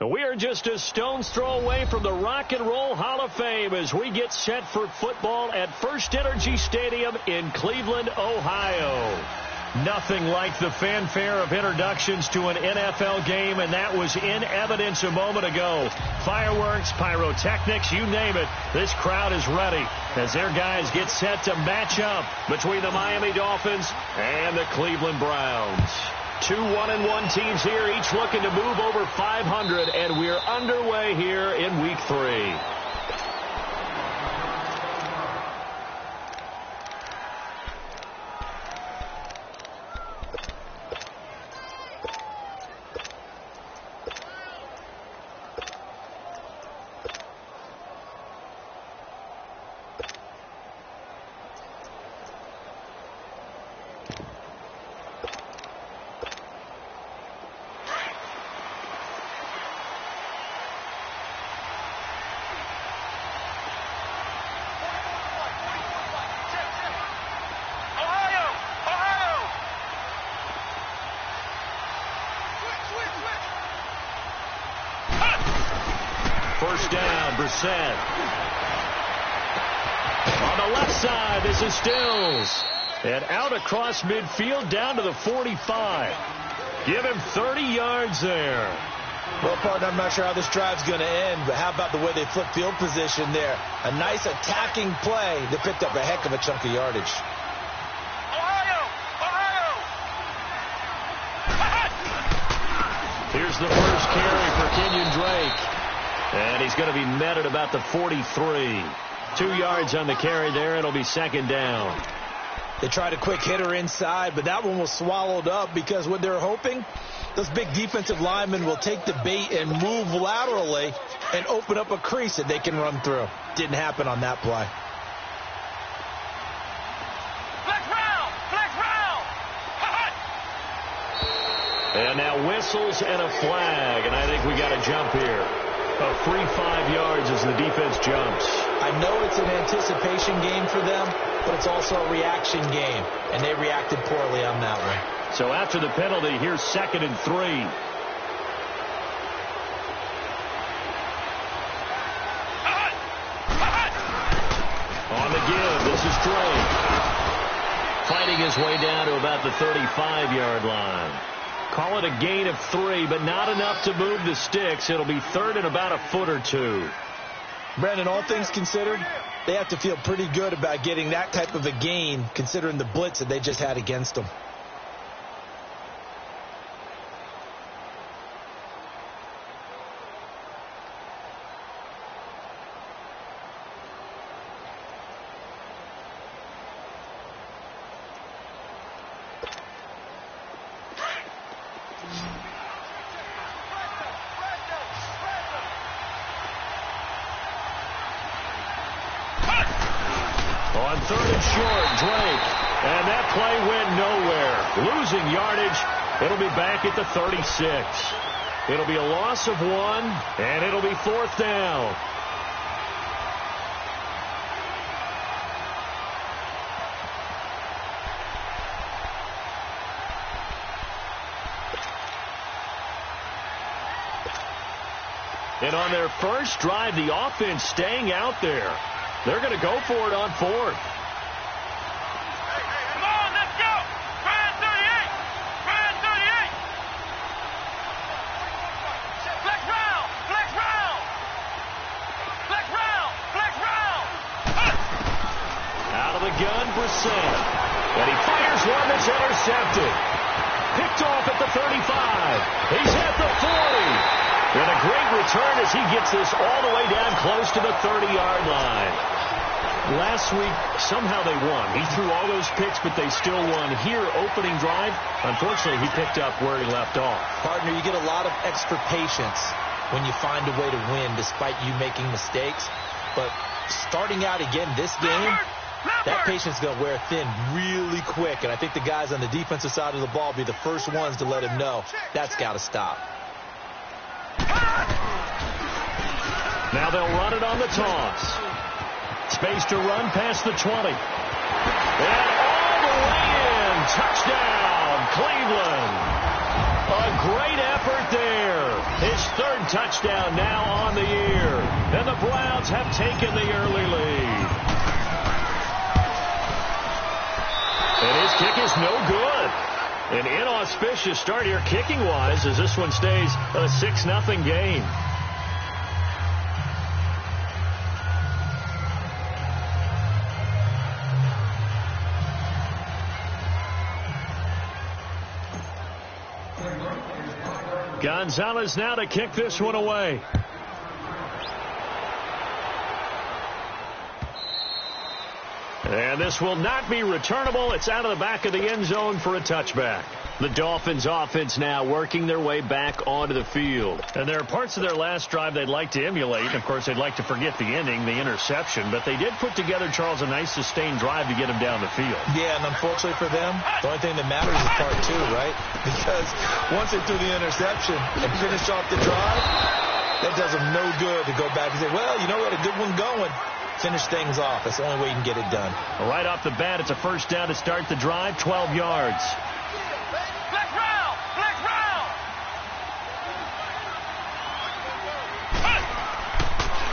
We are just a stone's throw away from the Rock and Roll Hall of Fame as we get set for football at First Energy Stadium in Cleveland, Ohio. Nothing like the fanfare of introductions to an NFL game, and that was in evidence a moment ago. Fireworks, pyrotechnics, you name it. This crowd is ready as their guys get set to match up between the Miami Dolphins and the Cleveland Browns. Two 1-1 teams here, each looking to move over 500, and we're underway here in Week 3. First down, Brissett. On the left side, this is Stills. And out across midfield down to the 45. Give him 30 yards there. Well, partner, I'm not sure how this drive's going to end, but how about the way they flip field position there? A nice attacking play that picked up a heck of a chunk of yardage. Here's the first carry for Kenyon Drake. And he's going to be met at about the 43. 2 yards on the carry there. It'll be second down. They tried a quick hitter inside, but that one was swallowed up because what they're hoping, those big defensive linemen will take the bait and move laterally and open up a crease that they can run through. Didn't happen on that play. And now whistles and a flag, and I think we got a jump here. A free 5 yards as the defense jumps. I know it's an anticipation game for them, but it's also a reaction game, and they reacted poorly on that one. So after the penalty, here's 2nd and 3. On the give, this is Drake. Fighting his way down to about the 35-yard line. Call it a gain of 3, but not enough to move the sticks. It'll be 3rd and about a foot or 2. Brandon, all things considered, they have to feel pretty good about getting that type of a gain, considering the blitz that they just had against them. On 3rd and short, Drake. And that play went nowhere. Losing yardage. It'll be back at the 36. It'll be a loss of 1, and it'll be 4th down. And on their first drive, the offense staying out there. They're going to go for it on 4th. Come on, let's go. Brand 38. Brand 38. Flex round. Flex round. Flex round. Flex round. Out of the gun, Brissett. And he fires one that's intercepted. Picked off at the 35. He's at the 40. And a great return as he gets this all the way down close to the 30-yard line. Last week, somehow they won. He threw all those picks, but they still won. Here, opening drive, unfortunately, he picked up where he left off. Partner, you get a lot of extra patience when you find a way to win despite you making mistakes. But starting out again this game, that patience is going to wear thin really quick. And I think the guys on the defensive side of the ball will be the first ones to let him know that's got to stop. Now they'll run it on the toss. Space to run past the 20. And all the way in. Touchdown, Cleveland. A great effort there. His 3rd touchdown now on the year. And the Browns have taken the early lead. And his kick is no good. An inauspicious start here kicking-wise as this one stays a 6-0 game. Gonzalez now to kick this one away. And this will not be returnable. It's out of the back of the end zone for a touchback. The Dolphins offense now working their way back onto the field. And there are parts of their last drive they'd like to emulate. And of course, they'd like to forget the ending, the interception. But they did put together, Charles, a nice sustained drive to get him down the field. Yeah, and unfortunately for them, the only thing that matters is part 2, right? Because once they threw the interception and finished off the drive, that does them no good to go back and say, well, you know what, a good one going. Finish things off. That's the only way you can get it done. Right off the bat, it's a first down to start the drive, 12 yards. Flex round. Flex round.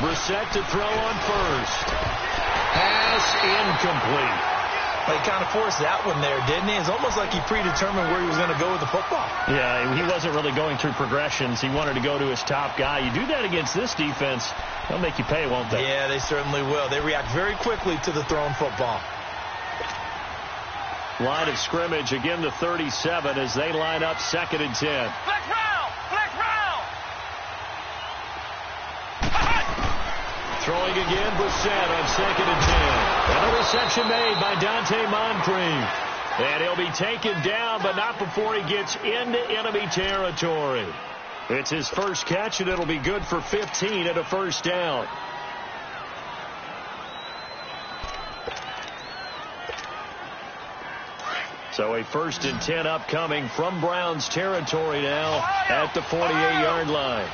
Brissett to throw on first. Pass incomplete. But he kind of forced that one there, didn't he? It's almost like he predetermined where he was going to go with the football. Yeah, he wasn't really going through progressions. He wanted to go to his top guy. You do that against this defense, they'll make you pay, won't they? Yeah, they certainly will. They react very quickly to the thrown football. Line of scrimmage, again the 37 as they line up 2nd and 10. Flex round. Flex round. Throwing again, Brissett on 2nd and 10. And a reception made by Dante Moncrief. And he'll be taken down, but not before he gets into enemy territory. It's his first catch, and it'll be good for 15 and a first down. So a 1st and 10 upcoming from Browns territory now at the 48-yard line.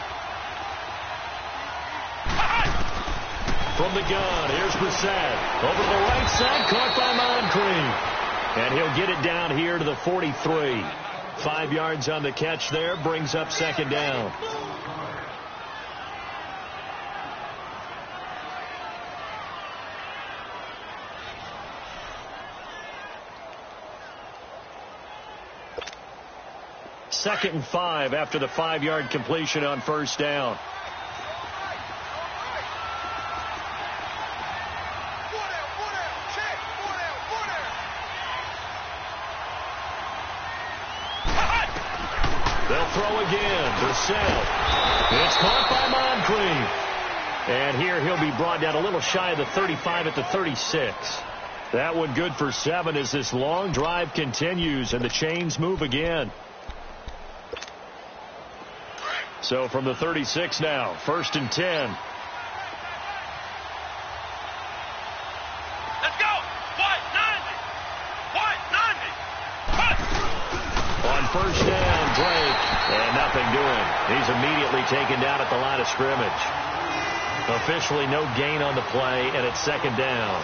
From the gun, here's Brissett. Over to the right side, caught by Moncrief. And he'll get it down here to the 43. 5 yards on the catch there, brings up 2nd down. Second and 5 after the 5-yard completion on 1st down. They'll throw again. Brissett. It's caught by Moncrief. And here he'll be brought down a little shy of the 35 at the 36. That one good for 7 as this long drive continues and the chains move again. So from the 36 now, 1st and 10. Let's go. White 90. On 1st down, Drake. And nothing doing. He's immediately taken down at the line of scrimmage. Officially no gain on the play, and it's 2nd down.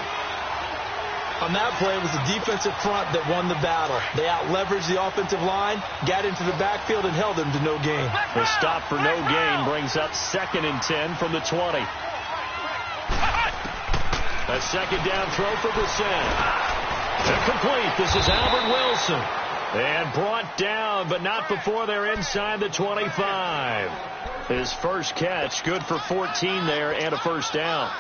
On that play, it was the defensive front that won the battle. They out-leveraged the offensive line, got into the backfield, and held them to no gain. The stop for no gain brings up 2nd and 10 from the 20. A 2nd down throw for Brissett. Incomplete. This is Albert Wilson. And brought down, but not before they're inside the 25. His first catch, good for 14 there and a 1st down.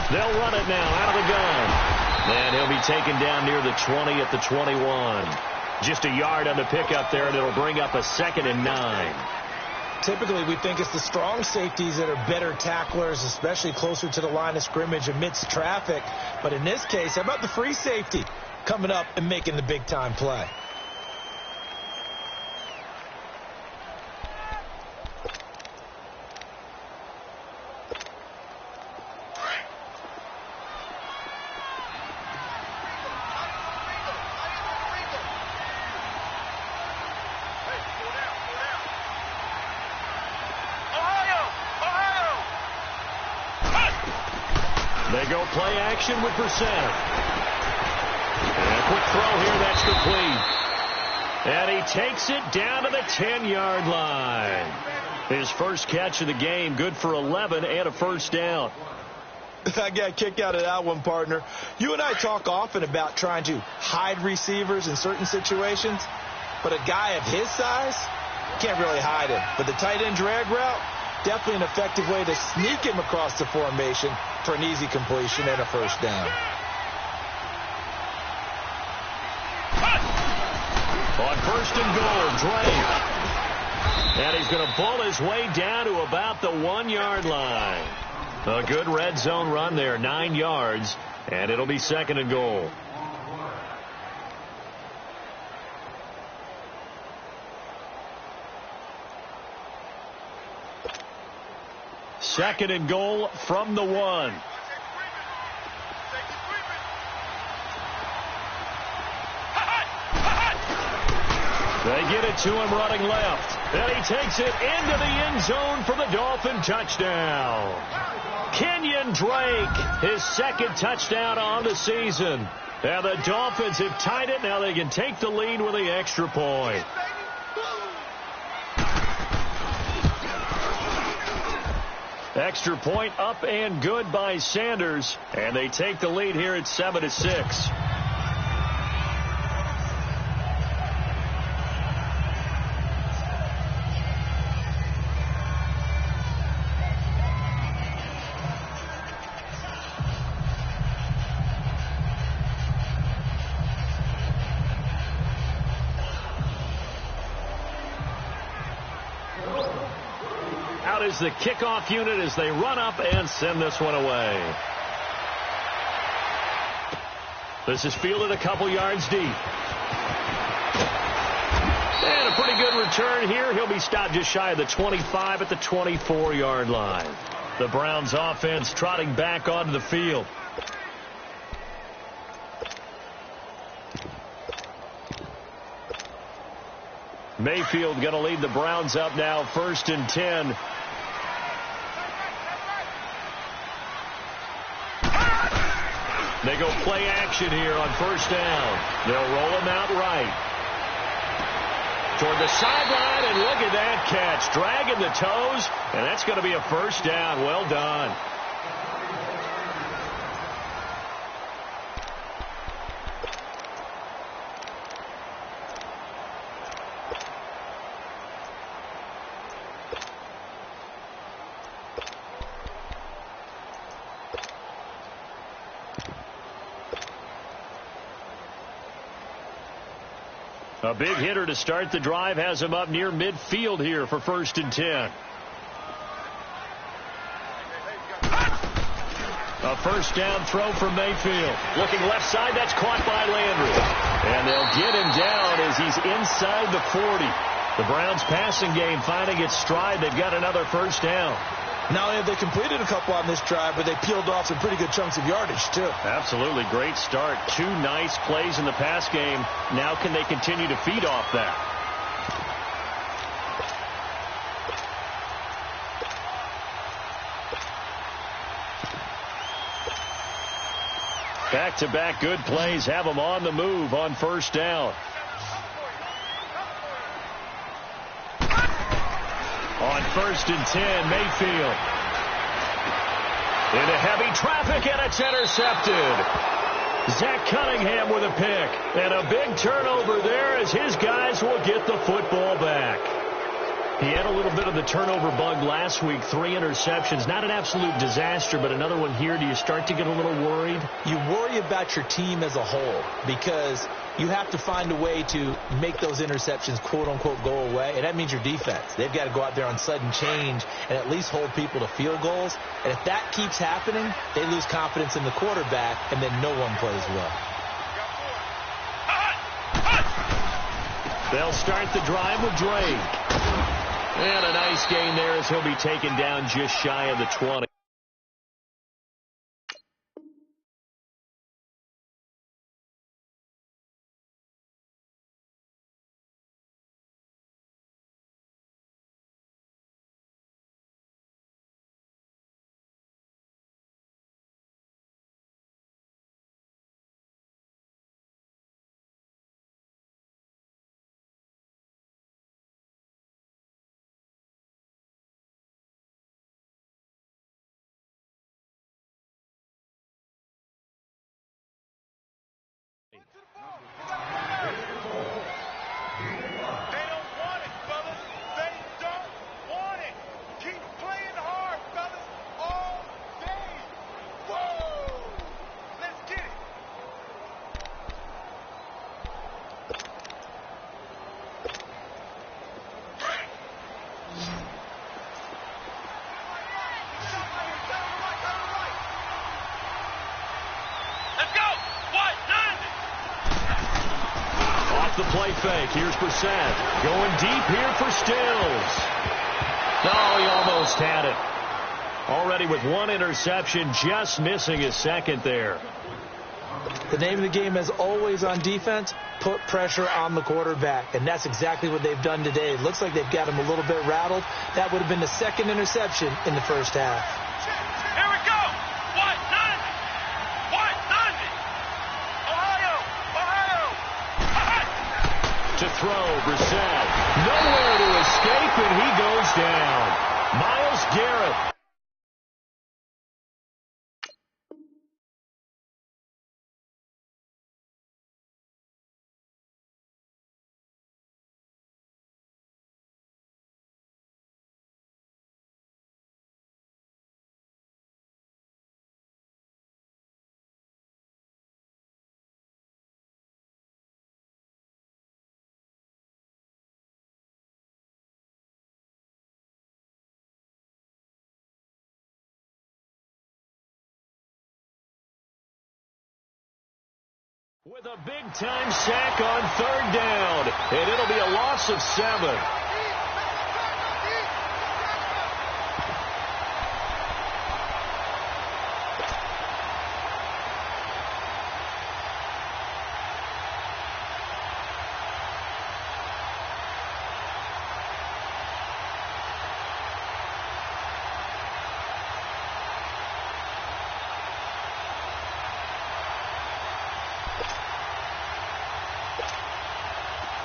They'll run it now out of the gun. And he'll be taken down near the 20 at the 21. Just a yard on the pickup there, and it'll bring up a 2nd and 9. Typically, we think it's the strong safeties that are better tacklers, especially closer to the line of scrimmage amidst traffic. But in this case, how about the free safety coming up and making the big-time play? They go play action with Brissett. And a quick throw here, that's complete. And he takes it down to the 10-yard line. His first catch of the game, good for 11 and a 1st down. I got a kick out of that one, partner. You and I talk often about trying to hide receivers in certain situations, but a guy of his size can't really hide him. But the tight end drag route, definitely an effective way to sneak him across the formation for an easy completion and a 1st down. On 1st and goal, Drake. And he's going to pull his way down to about the 1-yard line. A good red zone run there, 9 yards, and it'll be 2nd and goal. Second and goal from the 1. They get it to him running left. And he takes it into the end zone for the Dolphin touchdown. Kenyon Drake, his 2nd touchdown on the season. And the Dolphins have tied it. Now they can take the lead with the extra point. Extra point up and good by Sanders. And they take the lead here at 7-6. out as the kickoff unit as they run up and send this one away. This is fielded a couple yards deep. And a pretty good return here. He'll be stopped just shy of the 25 at the 24-yard line. The Browns offense trotting back onto the field. Mayfield going to lead the Browns up now, 1st and 10. They go play action here on 1st down. They'll roll him out right. Toward the sideline, and look at that catch. Dragging the toes, and that's going to be a 1st down. Well done. A big hitter to start the drive has him up near midfield here for 1st and 10. A 1st down throw from Mayfield. Looking left side, that's caught by Landry. And they'll get him down as he's inside the 40. The Browns passing game finding its stride. They've got another 1st down. Not only have they completed a couple on this drive, but they peeled off some pretty good chunks of yardage, too. Absolutely. Great start. 2 nice plays in the pass game. Now can they continue to feed off that? Back-to-back good plays have them on the move on 1st down. On 1st and 10, Mayfield. Into heavy traffic, and it's intercepted. Zach Cunningham with a pick. And a big turnover there as his guys will get the football back. He had a little bit of the turnover bug last week. 3 interceptions. Not an absolute disaster, but another one here. Do you start to get a little worried? You worry about your team as a whole because you have to find a way to make those interceptions, quote-unquote, go away. And that means your defense. They've got to go out there on sudden change and at least hold people to field goals. And if that keeps happening, they lose confidence in the quarterback, and then no one plays well. They'll start the drive with Drake. And a nice gain there as he'll be taken down just shy of the 20. The play fake. Here's Brissett. Going deep here for Stills. Oh, he almost had it. Already with 1 interception, just missing his 2nd there. The name of the game is always on defense, put pressure on the quarterback. And that's exactly what they've done today. It looks like they've got him a little bit rattled. That would have been the 2nd interception in the 1st half. To throw, Brissett. Nowhere to escape, and he goes down. Myles Garrett With a big-time sack on 3rd down, and it'll be a loss of 7.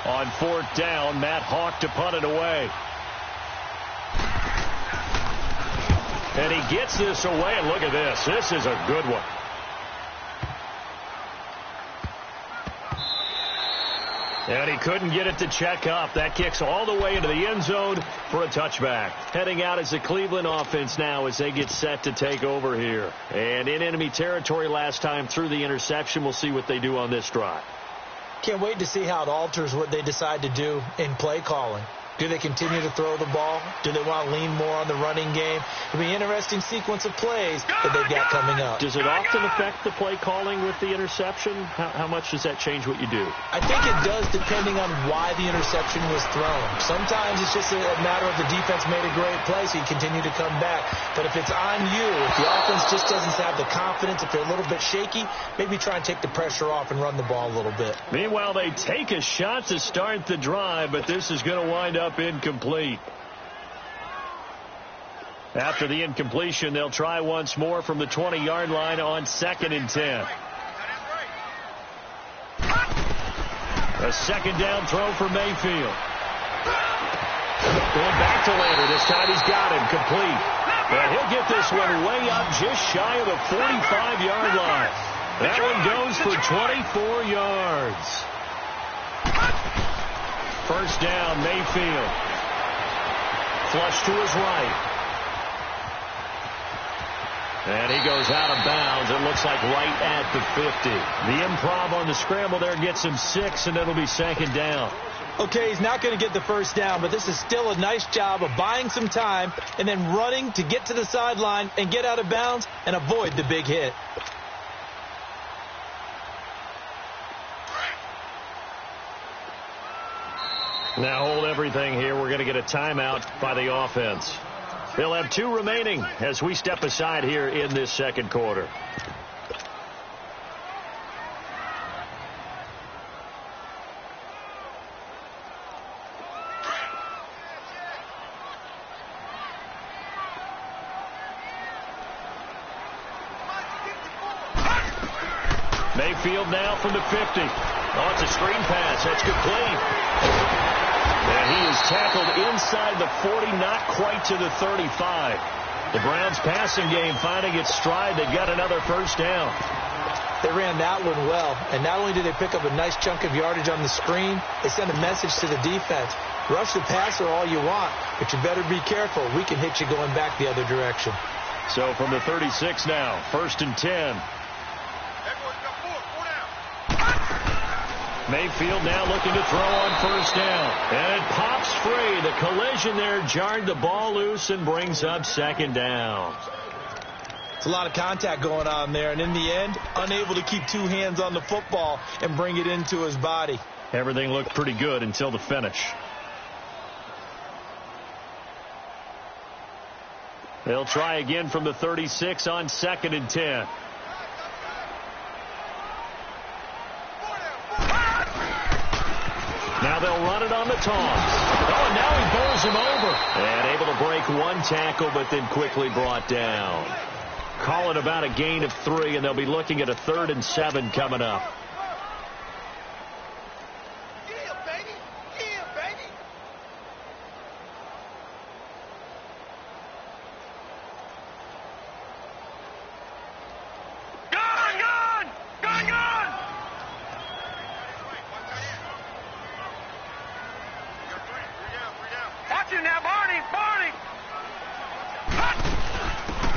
On 4th down, Matt Hawk to punt it away. And he gets this away, and look at this. This is a good one. And he couldn't get it to check up. That kicks all the way into the end zone for a touchback. Heading out is the Cleveland offense now as they get set to take over here. And in enemy territory last time through the interception. We'll see what they do on this drive. Can't wait to see how it alters what they decide to do in play calling. Do they continue to throw the ball? Do they want to lean more on the running game? It'll be an interesting sequence of plays that they've got coming up. Does it often affect the play calling with the interception? How much does that change what you do? I think it does depending on why the interception was thrown. Sometimes it's just a matter of the defense made a great play, so you continue to come back. But if it's on you, if the offense just doesn't have the confidence, if they're a little bit shaky, maybe try and take the pressure off and run the ball a little bit. Meanwhile, they take a shot to start the drive, but this is going to wind up incomplete. After the incompletion, they'll try once more from the 20-yard line on 2nd and 10. A 2nd down throw for Mayfield. Going back to Lander. This time he's got him complete. And he'll get this one way up just shy of the 45-yard line. That one goes for 24 yards. 1st down, Mayfield. Flush to his right. And he goes out of bounds. It looks like right at the 50. The improv on the scramble there gets him 6, and it'll be 2nd down. Okay, he's not going to get the 1st down, but this is still a nice job of buying some time and then running to get to the sideline and get out of bounds and avoid the big hit. Now hold everything here. We're going to get a timeout by the offense. They'll have 2 remaining as we step aside here in this 2nd quarter. Mayfield now from the 50. Oh, it's a screen pass. That's complete. And he is tackled inside the 40, not quite to the 35. The Browns' passing game finding its stride. They've got another 1st down. They ran that one well, and not only did they pick up a nice chunk of yardage on the screen, they sent a message to the defense. Rush the passer all you want, but you better be careful. We can hit you going back the other direction. So from the 36 now, 1st and 10. Mayfield now looking to throw on 1st down. And it pops free. The collision there jarred the ball loose and brings up 2nd down. It's a lot of contact going on there, and in the end, unable to keep 2 hands on the football and bring it into his body. Everything looked pretty good until the finish. They'll try again from the 36 on 2nd and 10. Now they'll run it on the toss. Oh, and now he bowls him over. And able to break 1 tackle, but then quickly brought down. Call it about a gain of 3, and they'll be looking at a 3rd and 7 coming up.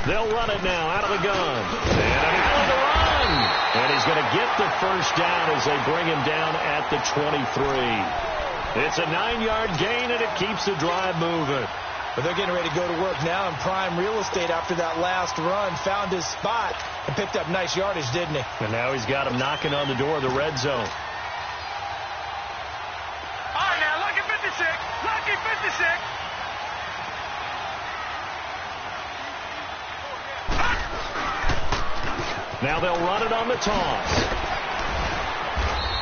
They'll run it now out of the gun. And a hell of a run. And he's going to get the 1st down as they bring him down at the 23. It's a 9-yard gain, and it keeps the drive moving. But they're getting ready to go to work now in prime real estate after that last run. Found his spot, and picked up nice yardage, didn't he? And now he's got him knocking on the door of the red zone. All right, now, lucky 56. Lucky 56. Now they'll run it on the toss.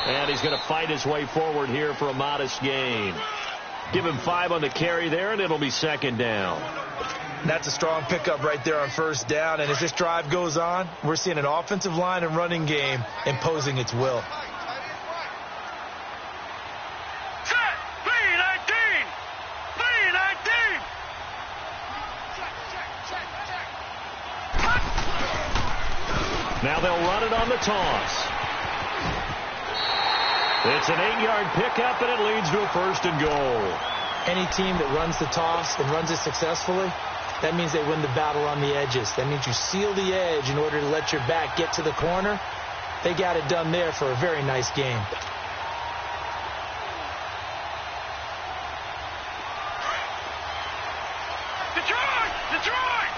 And he's going to fight his way forward here for a modest gain. Give him 5 on the carry there, and it'll be second down. That's a strong pickup right there on first down. And as this drive goes on, we're seeing an offensive line and running game imposing its will. Set. B-19. B-19. Now they'll run it on the toss. It's an 8-yard pickup, and it leads to a first and goal. Any team that runs the toss and runs it successfully, that means they win the battle on the edges. That means you seal the edge in order to let your back get to the corner. They got it done there for a very nice game. Detroit! Detroit!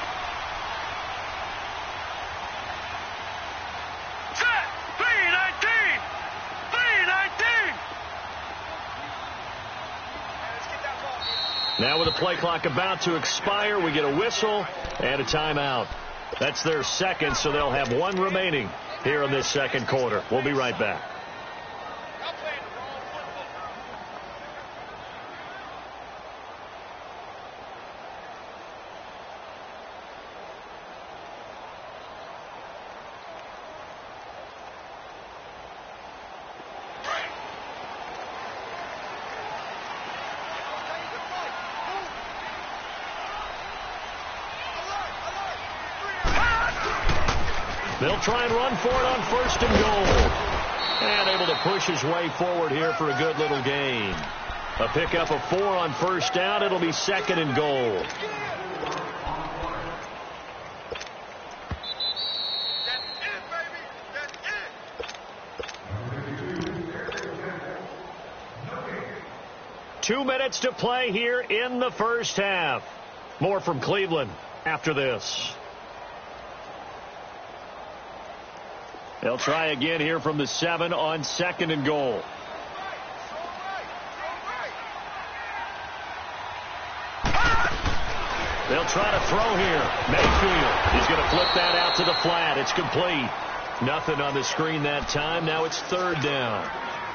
Set. B-19. B-19. Now with the play clock about to expire, we get a whistle and a timeout. That's their second, so they'll have 1 remaining here in this second quarter. We'll be right back. They'll try and run for it on first and goal. And able to push his way forward here for a good little gain. A pickup of 4 on first down. It'll be second and goal. That's it, baby. That's it. 2 minutes to play here in the first half. More from Cleveland after this. They'll try again here from the 7 on second and goal. They'll try to throw here. Mayfield. He's going to flip that out to the flat. It's complete. Nothing on the screen that time. Now it's third down.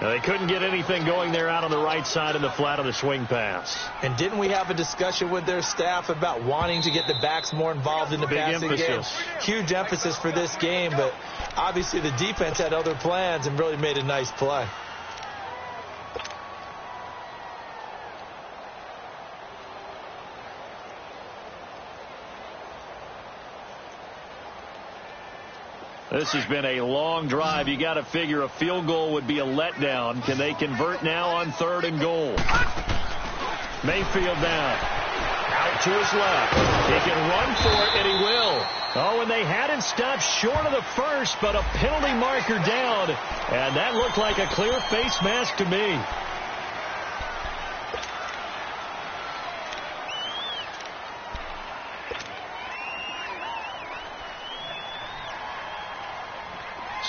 Now they couldn't get anything going there out on the right side of the flat of the swing pass. And didn't we have a discussion with their staff about wanting to get the backs more involved in the passing game? Huge emphasis for this game, but obviously the defense had other plans and really made a nice play. This has been a long drive. You got to figure a field goal would be a letdown. Can they convert now on third and goal? Mayfield down. Out to his left. He can run for it, and he will. Oh, and they had him stopped short of the first, but a penalty marker down. And that looked like a clear face mask to me.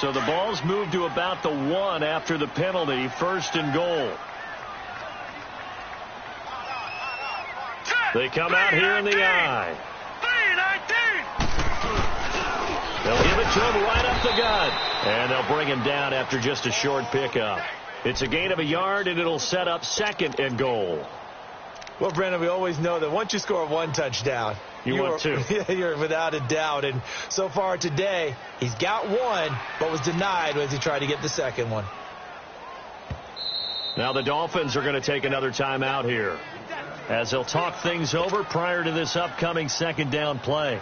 So the ball's moved to about the 1 after the penalty, first and goal. They come out here in the eye. They'll give it to him right up the gut. And they'll bring him down after just a short pickup. It's a gain of a yard, and it'll set up second and goal. Well, Brandon, we always know that once you score 1 touchdown, want 2. You're without a doubt. And so far today, he's got 1, but was denied as he tried to get the second one. Now the Dolphins are going to take another timeout here, as they'll talk things over prior to this upcoming second down play.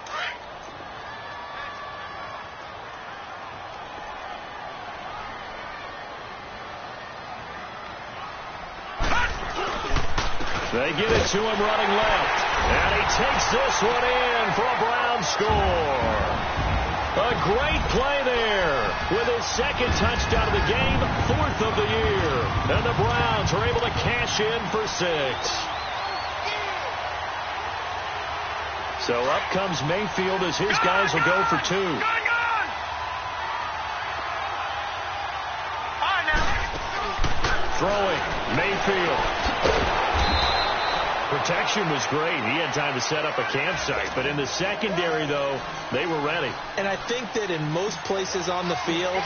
They get it to him running left. And he takes this one in for a Brown score. A great play there with his second touchdown of the game, 4th of the year. And the Browns are able to cash in for 6. So up comes Mayfield as his guys will go for 2. Throwing, Mayfield. Protection was great. He had time to set up a campsite. But in the secondary, though, they were ready. And I think that in most places on the field,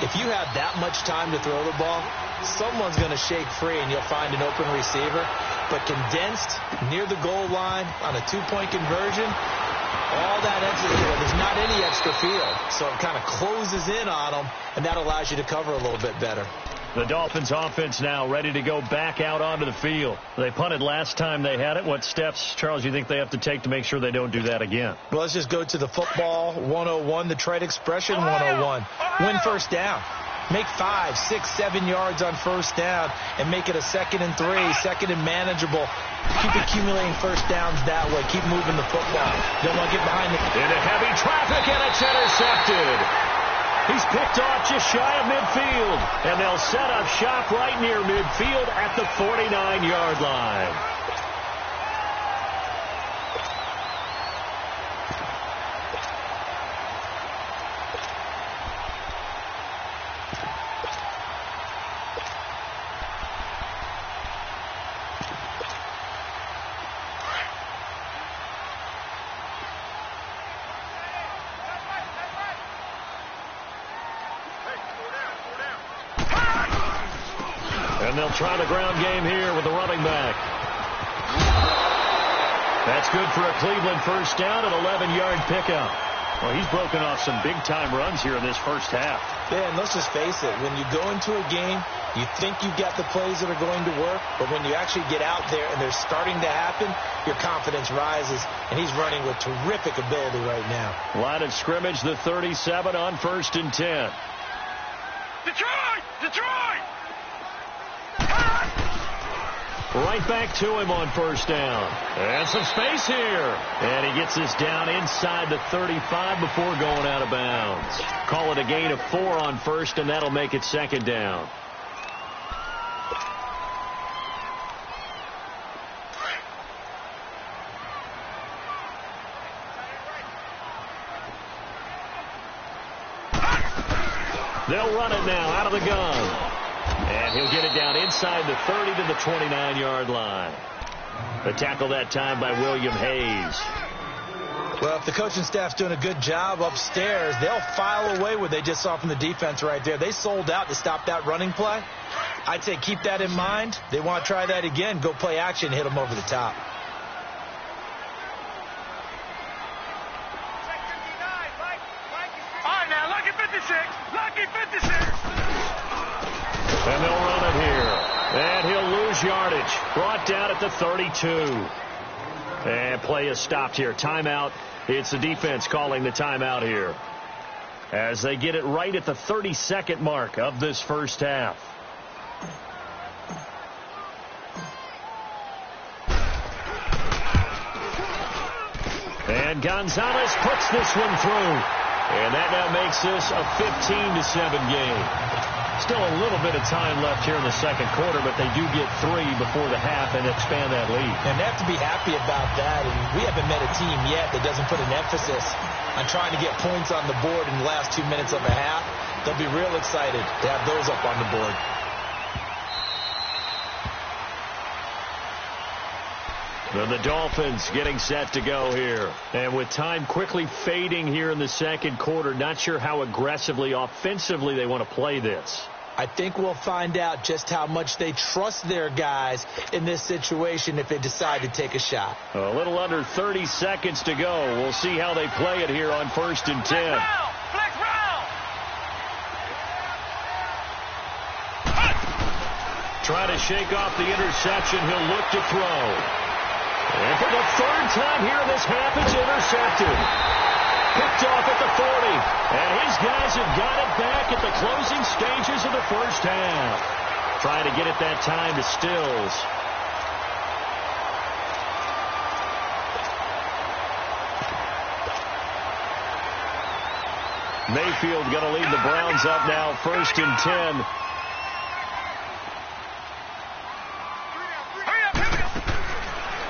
if you have that much time to throw the ball, someone's going to shake free and you'll find an open receiver. But condensed near the goal line on a two-point conversion, all that extra, there's not any extra field. So it kind of closes in on them, and that allows you to cover a little bit better. The Dolphins offense now ready to go back out onto the field. They punted last time they had it. What steps, Charles, you think they have to take to make sure they don't do that again? Well, let's just go to the football 101, the trade expression 101. Win first down. Make 5, 6, 7 yards on first down and make it a 2nd and 3, 2nd and manageable. Keep accumulating first downs that way. Keep moving the football. Don't want to get behind the... Into heavy traffic, and it's intercepted. He's picked off just shy of midfield, and they'll set up shop right near midfield at the 49-yard line. And they'll try the ground game here with the running back. That's good for a Cleveland first down, an 11-yard pickup. Well, he's broken off some big-time runs here in this first half. Yeah, and let's just face it. When you go into a game, you think you've got the plays that are going to work, but when you actually get out there and they're starting to happen, your confidence rises, and he's running with terrific ability right now. Line of scrimmage, the 37 on 1st and 10. Detroit! Detroit! Right back to him on first down. And some space here. And he gets this down inside the 35 before going out of bounds. Call it a gain of 4 on first, and that'll make it 2nd down. They'll run it now out of the gun. And he'll get it down inside the 30 to the 29-yard line. The tackle that time by William Hayes. Well, if the coaching staff's doing a good job upstairs, they'll file away what they just saw from the defense right there. They sold out to stop that running play. I'd say keep that in mind. They want to try that again. Go play action, hit them over the top. All right, now, lucky 56. Lucky 56. And they'll run it here. And he'll lose yardage. Brought down at the 32. And play is stopped here. Timeout. It's the defense calling the timeout here, as they get it right at the 32nd mark of this first half. And Gonzalez puts this one through. And that now makes this a 15-7 game. Still a little bit of time left here in the second quarter, but they do get 3 before the half and expand that lead. And they have to be happy about that. And we haven't met a team yet that doesn't put an emphasis on trying to get points on the board in the last 2 minutes of a half. They'll be real excited to have those up on the board. And the Dolphins getting set to go here. And with time quickly fading here in the second quarter, not sure how aggressively, offensively they want to play this. I think we'll find out just how much they trust their guys in this situation if they decide to take a shot. A little under 30 seconds to go. We'll see how they play it here on 1st and 10. Flex round. Try to shake off the interception. He'll look to throw. And for the 3rd time here in this half, it's intercepted. Picked off at the 40. And his guys have got it back at the closing stages of the first half. Trying to get it that time to Stills. Mayfield going to lead the Browns up now, 1st and 10.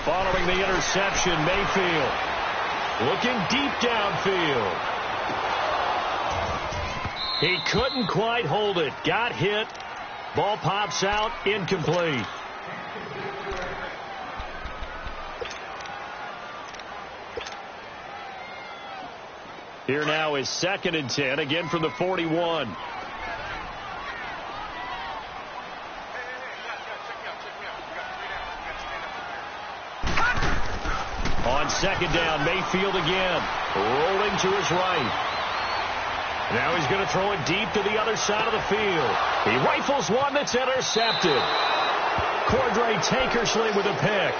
Following the interception, Mayfield looking deep downfield. He couldn't quite hold it. Got hit. Ball pops out, incomplete. Here now is 2nd and 10, again from the 41. On 2nd down, Mayfield again, rolling to his right. Now he's going to throw it deep to the other side of the field. He rifles one that's intercepted. Cordray Tankersley with a pick.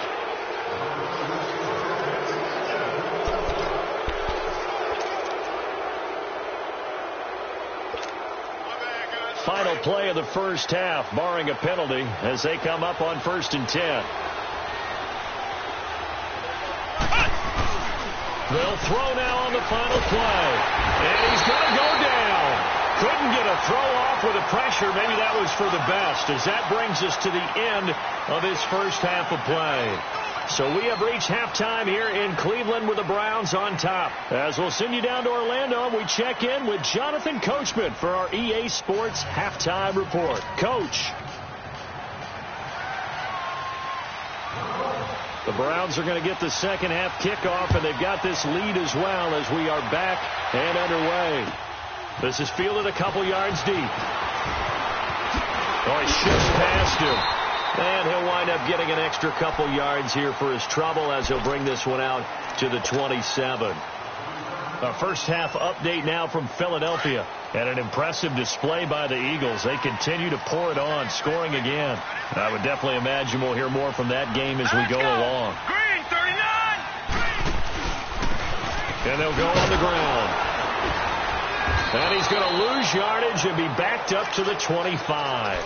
Final play of the first half, barring a penalty, as they come up on 1st and 10. They'll throw now on the final play. And he's going to go down. Couldn't get a throw off with the pressure. Maybe that was for the best, as that brings us to the end of this first half of play. So we have reached halftime here in Cleveland with the Browns on top. As we'll send you down to Orlando, we check in with Jonathan Coachman for our EA Sports Halftime Report. Coach. The Browns are going to get the second half kickoff, and they've got this lead as well as we are back and underway. This is fielded a couple yards deep. Oh, he shifts past him. And he'll wind up getting an extra couple yards here for his trouble as he'll bring this one out to the 27. A first half update now from Philadelphia. And an impressive display by the Eagles. They continue to pour it on, scoring again. I would definitely imagine we'll hear more from that game as we go along. Green, 39! And they'll go on the ground. And he's going to lose yardage and be backed up to the 25.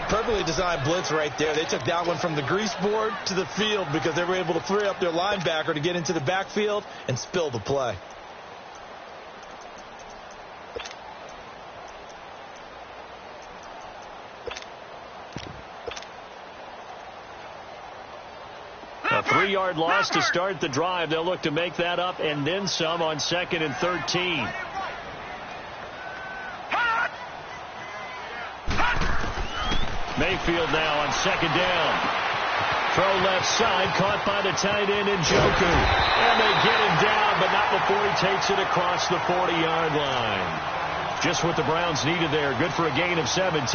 Perfectly designed blitz right there. They took that one from the grease board to the field because they were able to free up their linebacker to get into the backfield and spill the play. A 3-yard loss to start the drive. They'll look to make that up and then some on 2nd and 13. Mayfield now on 2nd down. Throw left side, caught by the tight end Njoku. And they get him down, but not before he takes it across the 40-yard line. Just what the Browns needed there. Good for a gain of 17.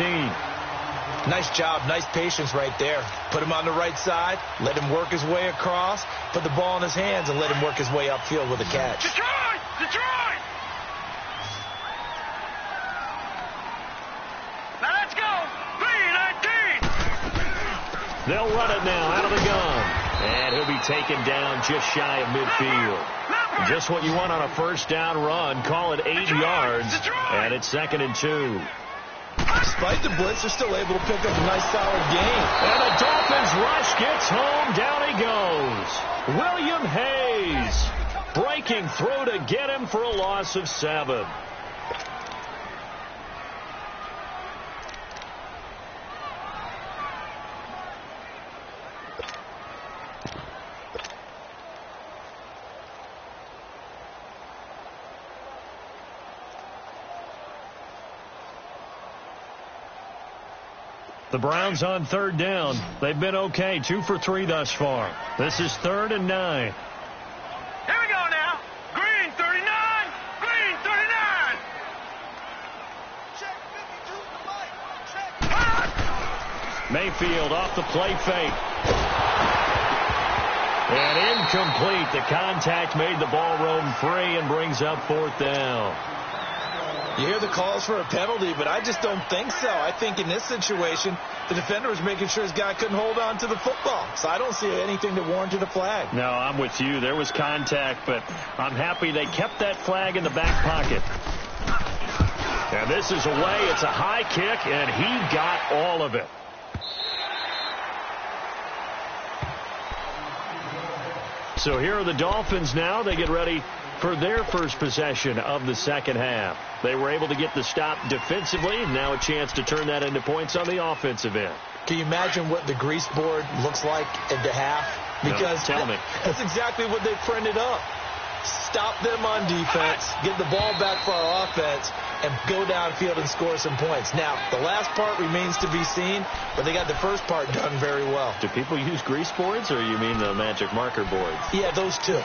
Nice job, nice patience right there. Put him on the right side, let him work his way across, put the ball in his hands, and let him work his way upfield with a catch. Detroit! Detroit! Now let's go! 3-19! They'll run it now out of the gun. And he'll be taken down just shy of midfield. Just what you want on a first down run. Call it 8 yards. And it's 2nd and 2. Despite the blitz, they're still able to pick up a nice solid gain. And the Dolphins rush gets home. Down he goes. William Hayes breaking through to get him for a loss of 7. The Browns on 3rd down. They've been okay. 2 for 3 thus far. This is 3rd and 9. Here we go now. Green, 39! Green, 39! Check 52 to Mike. Check. Mayfield off the play fake. And incomplete. The contact made the ball roam free and brings up 4th down. You hear the calls for a penalty, but I just don't think so. I think in this situation, the defender was making sure his guy couldn't hold on to the football. So I don't see anything that warranted a flag. No, I'm with you. There was contact, but I'm happy they kept that flag in the back pocket. And this is away. It's a high kick, and he got all of it. So here are the Dolphins now. They get ready for their first possession of the second half. They were able to get the stop defensively, and now a chance to turn that into points on the offensive end. Can you imagine what the grease board looks like at the half? Because no, tell me. That's exactly what they printed up. stop them on defense, get the ball back for our offense, and go downfield and score some points. Now, the last part remains to be seen, but they got the first part done very well. Do people use grease boards, or you mean the magic marker boards? Yeah, those two.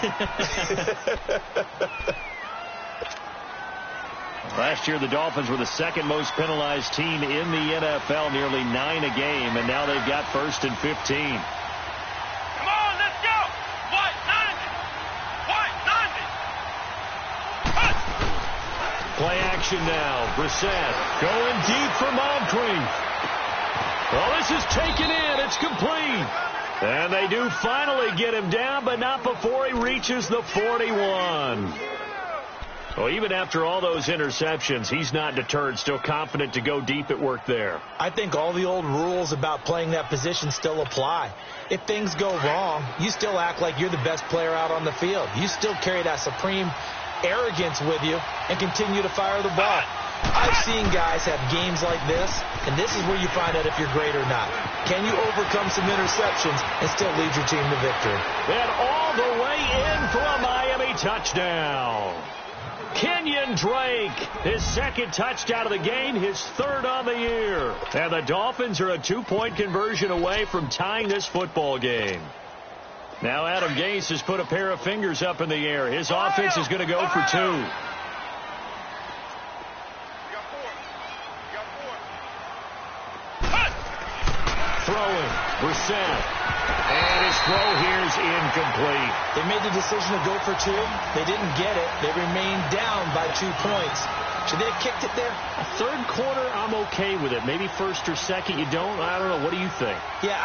Last year, the Dolphins were the second most penalized team in the NFL, nearly 9 a game, and now they've got 1st and 15. Come on, let's go. White 90. Cut. Play action now. Brissett going deep for Moncrief. Well, this is taken in. It's complete. And they do finally get him down, but not before he reaches the 41. Well, even after all those interceptions, he's not deterred, still confident to go deep at work there. I think all the old rules about playing that position still apply. If things go wrong, you still act like you're the best player out on the field. You still carry that supreme arrogance with you and continue to fire the ball. I've seen guys have games like this, and this is where you find out if you're great or not. Can you overcome some interceptions and still lead your team to victory? And all the way in for a Miami touchdown. Kenyon Drake, his second touchdown of the game, his third on the year. And the Dolphins are a 2-point conversion away from tying this football game. Now Adam Gase has put a pair of fingers up in the air. His offense is going to go for 2. Throwing, Brissett. And his throw here is incomplete. They made the decision to go for 2. They didn't get it. They remained down by 2 points. Should they have kicked it there? A third quarter, I'm okay with it. Maybe first or second, you don't. I don't know. What do you think? Yeah,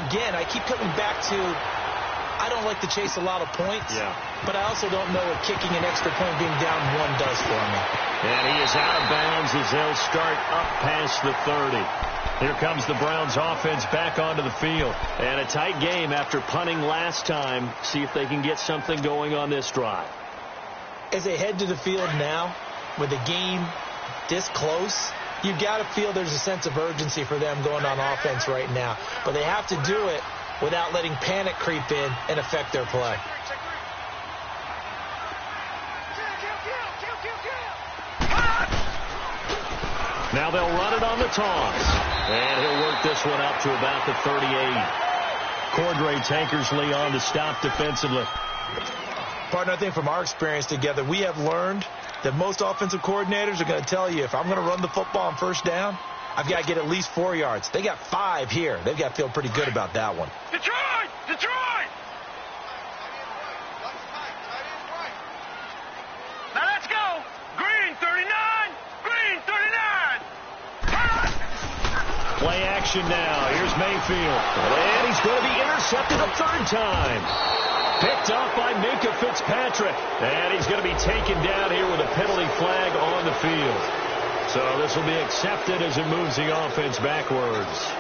again, I keep coming back to, I don't like to chase a lot of points. Yeah. But I also don't know what kicking an extra point being down 1 does for me. And he is out of bounds as they'll start up past the 30. Here comes the Browns offense back onto the field. And a tight game after punting last time. See if they can get something going on this drive. As they head to the field now, with the game this close, you've got to feel there's a sense of urgency for them going on offense right now. But they have to do it without letting panic creep in and affect their play. Now they'll run it on the toss. And he'll work this one up to about the 38. Cordray Tankersley on to stop defensively. Partner, I think from our experience together, we have learned that most offensive coordinators are going to tell you, if I'm going to run the football on first down, I've got to get at least 4 yards. They got 5 here. They've got to feel pretty good about that one. Detroit! Detroit! Now let's go! Green 39! Green 39! Play action now. Here's Mayfield. And he's going to be intercepted a third time. Picked off by Minka Fitzpatrick. And he's going to be taken down here with a penalty flag on the field. So this will be accepted as it moves the offense backwards.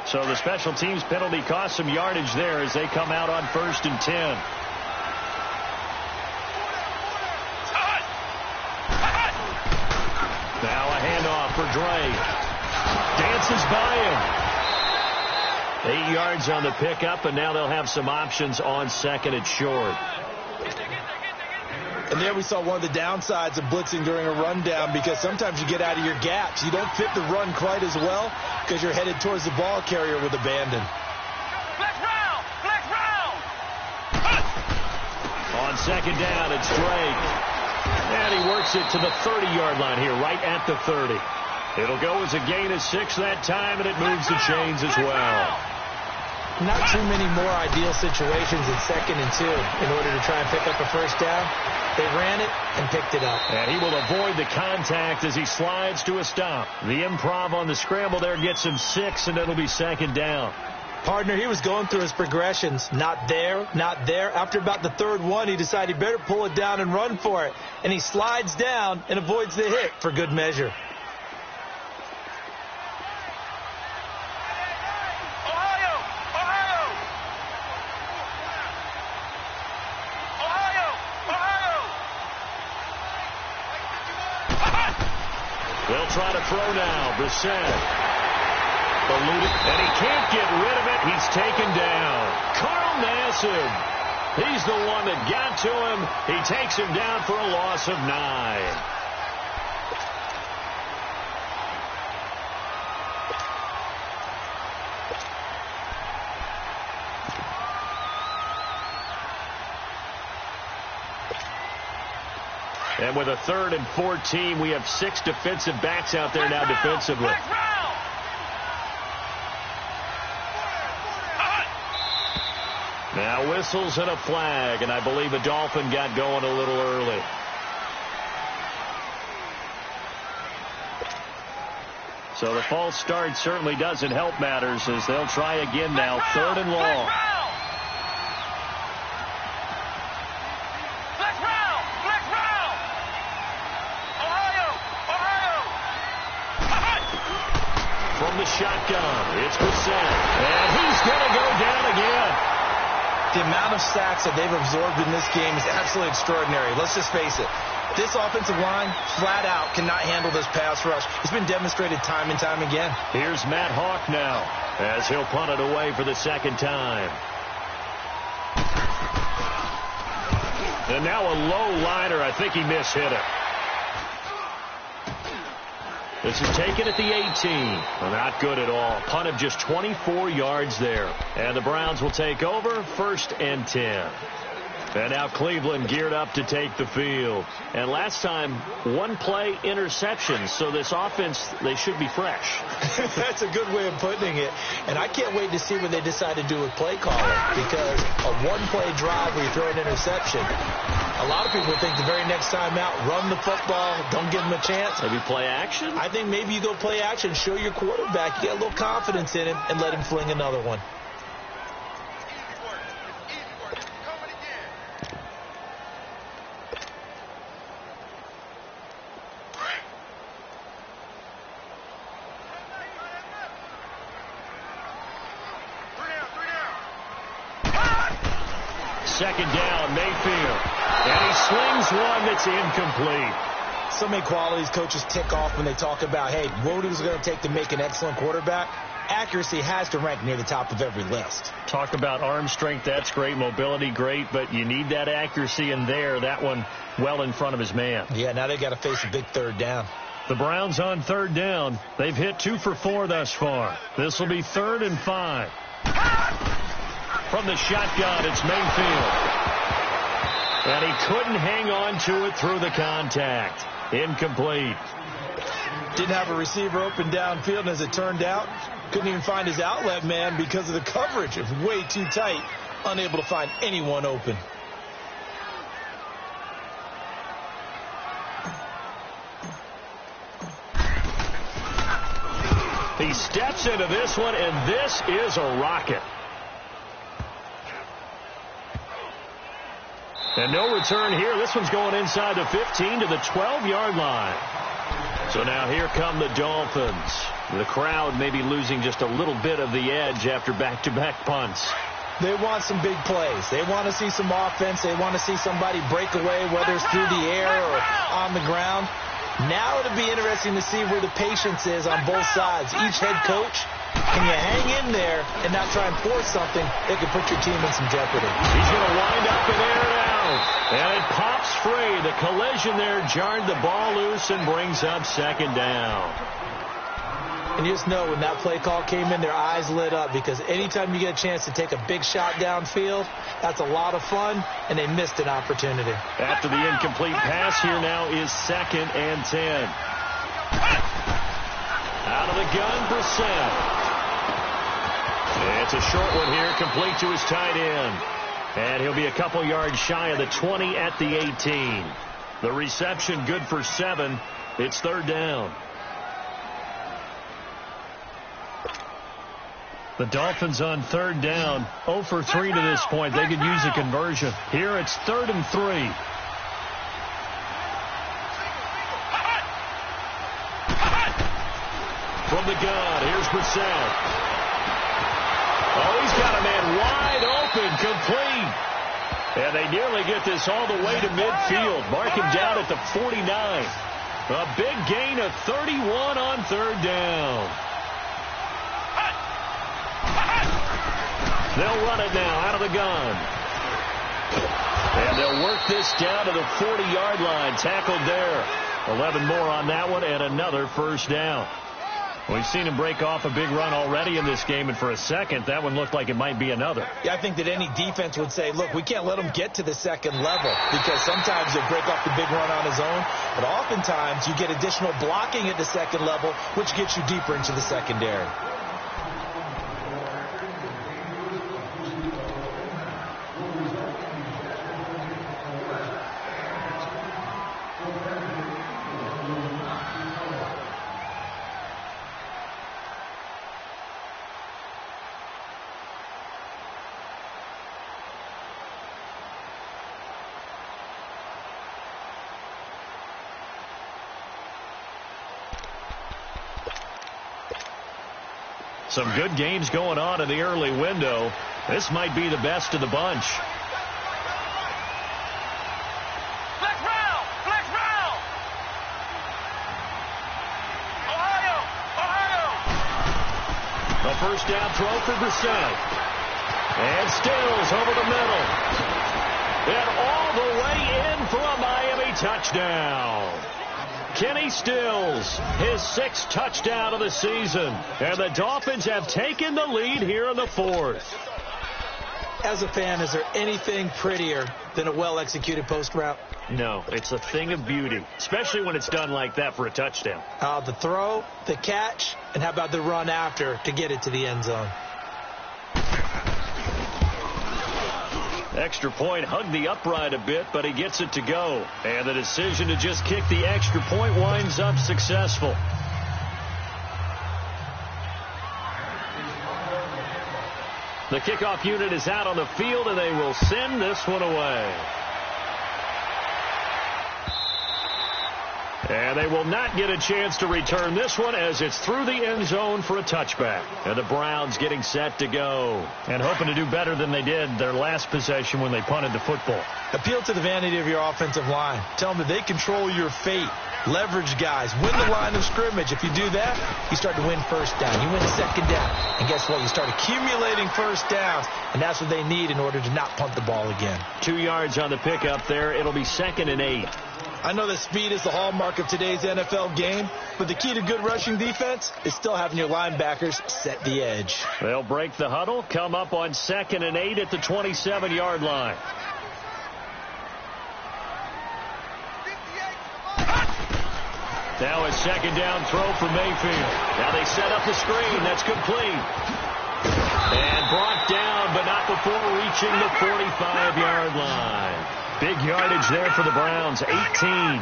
So the special teams penalty cost some yardage there as they come out on 1st and 10. Now a handoff for Drake. Dances by him. 8 yards on the pickup, and now they'll have some options on 2nd and short. And there we saw one of the downsides of blitzing during a rundown, because sometimes you get out of your gaps. You don't fit the run quite as well because you're headed towards the ball carrier with abandon. Flex round! Flex round! On 2nd down, it's Drake. And he works it to the 30-yard line here, right at the 30. It'll go as a gain of 6 that time, and it moves the chains as well. Not too many more ideal situations in 2nd and 2 in order to try and pick up a first down. They ran it and picked it up. And he will avoid the contact as he slides to a stop. The improv on the scramble there gets him 6, and it'll be 2nd down. Partner, he was going through his progressions. Not there, not there. After about the 3rd one, he decided he better pull it down and run for it. And he slides down and avoids the hit for good measure. They'll They'll try to throw now. Brissett. Eluded, and he can't get rid of it. He's taken down. Carl Nassib. He's the one that got to him. He takes him down for a loss of 9. And with a 3rd and 14, we have 6 defensive backs out there now defensively. Now whistles and a flag, and I believe a Dolphin got going a little early. So the false start certainly doesn't help matters as they'll try again now. 3rd and long. From the shotgun, it's Brissett, and he's going to go down again. The amount of sacks that they've absorbed in this game is absolutely extraordinary. Let's just face it. This offensive line, flat out, cannot handle this pass rush. It's been demonstrated time and time again. Here's Matt Hawk now as he'll punt it away for the 2nd time. And now a low liner. I think he mishit it. This is taken at the 18. Well, not good at all. Punt of just 24 yards there. And the Browns will take over 1st and 10. And now Cleveland geared up to take the field. And last time, 1-play interception. So this offense, they should be fresh. That's a good way of putting it. And I can't wait to see what they decide to do with play calling. Because a 1-play drive where you throw an interception, a lot of people think the very next time out, run the football, don't give them a chance. Maybe play action? I think maybe you go play action, show your quarterback, you get a little confidence in him, and let him fling another one. Second down, Mayfield. And he slings one that's incomplete. So many qualities coaches tick off when they talk about, hey, what is it going to take to make an excellent quarterback? Accuracy has to rank near the top of every list. Talk about arm strength, that's great. Mobility, great. But you need that accuracy in there. That one well in front of his man. Yeah, now they got to face a big 3rd down. The Browns on 3rd down. They've hit 2 for 4 thus far. This will be 3rd and 5. From the shotgun, it's Mayfield. And he couldn't hang on to it through the contact. Incomplete. Didn't have a receiver open downfield, and as it turned out, couldn't even find his outlet man because of the coverage. It was way too tight. Unable to find anyone open. He steps into this one, and this is a rocket. And no return here. This one's going inside the 15 to the 12-yard line. So now here come the Dolphins. The crowd may be losing just a little bit of the edge after back-to-back punts. They want some big plays. They want to see some offense. They want to see somebody break away, whether it's through the air or on the ground. Now it'll be interesting to see where the patience is on both sides. Each head coach, can you hang in there and not try and force something that could put your team in some jeopardy? He's going to wind up and air it out. And it pops free. The collision there jarred the ball loose and brings up 2nd down. And you just know when that play call came in, their eyes lit up because anytime you get a chance to take a big shot downfield, that's a lot of fun, and they missed an opportunity. After the incomplete pass, here now is 2nd and 10. Out of the gun, Brissett. It's a short one here, complete to his tight end. And he'll be a couple yards shy of the 20 at the 18. The reception good for 7. It's 3rd down. The Dolphins on 3rd down, 0 for 3 to this point. They could use a conversion. Here it's 3rd and 3. From the gun, here's Brissett. Oh, he's got a man wide open, complete. And they nearly get this all the way to midfield. Mark him down at the 49. A big gain of 31 on third down. They'll run it now out of the gun. And they'll work this down to the 40-yard line. Tackled there. 11 more on that one and another first down. We've seen him break off a big run already in this game, and for a second, that one looked like it might be another. Yeah, I think that any defense would say, look, we can't let him get to the second level, because sometimes he'll break off the big run on his own, but oftentimes you get additional blocking at the second level, which gets you deeper into the secondary. Some good games going on in the early window. This might be the best of the bunch. Flex round! Flex round! Ohio! Ohio! A first down throw for Brissett. And Stills over the middle. And all the way in for a Miami touchdown. Kenny Stills, his 6th touchdown of the season. And the Dolphins have taken the lead here in the 4th. As a fan, is there anything prettier than a well-executed post route? No, it's a thing of beauty, especially when it's done like that for a touchdown. The throw, the catch, and how about the run after to get it to the end zone? Extra point hugged the upright a bit, but he gets it to go. And the decision to just kick the extra point winds up successful. The kickoff unit is out on the field, and they will send this one away. And they will not get a chance to return this one as it's through the end zone for a touchback. And the Browns getting set to go and hoping to do better than they did their last possession when they punted the football. Appeal to the vanity of your offensive line. Tell them that they control your fate. Leverage guys. Win the line of scrimmage. If you do that, you start to win first down. You win second down. And guess what? You start accumulating first downs. And that's what they need in order to not punt the ball again. 2 yards on the pickup there. It'll be 2nd and 8. I know that speed is the hallmark of today's NFL game, but the key to good rushing defense is still having your linebackers set the edge. They'll break the huddle, come up on 2nd and 8 at the 27-yard line. Now a second down throw for Mayfield. Now they set up the screen. That's complete. And brought down, but not before reaching the 45-yard line. Big yardage there for the Browns, 18.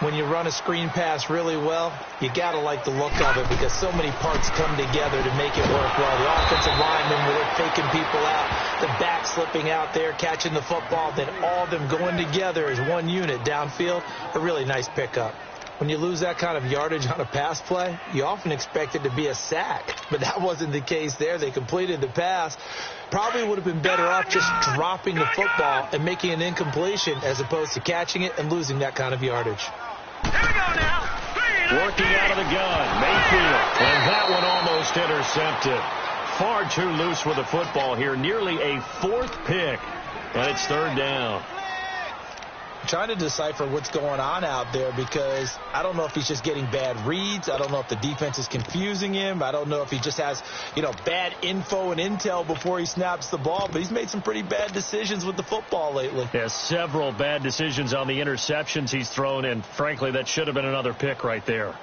When you run a screen pass really well, you got to like the look of it because so many parts come together to make it work well. The offensive linemen, where they're faking people out, the back slipping out there, catching the football, then all of them going together as one unit downfield, a really nice pickup. When you lose that kind of yardage on a pass play, you often expect it to be a sack, but that wasn't the case there. They completed the pass. Probably would have been better off just dropping the football and making an incompletion as opposed to catching it and losing that kind of yardage. Here we go now. Working out of the gun, Mayfield, and that one almost intercepted. Far too loose with the football here, nearly a 4th pick, and it's 3rd down. Trying to decipher what's going on out there because I don't know if he's just getting bad reads. I don't know if the defense is confusing him. I don't know if he just has, bad info and intel before he snaps the ball. But he's made some pretty bad decisions with the football lately. Yeah, several bad decisions on the interceptions he's thrown, and frankly, that should have been another pick right there.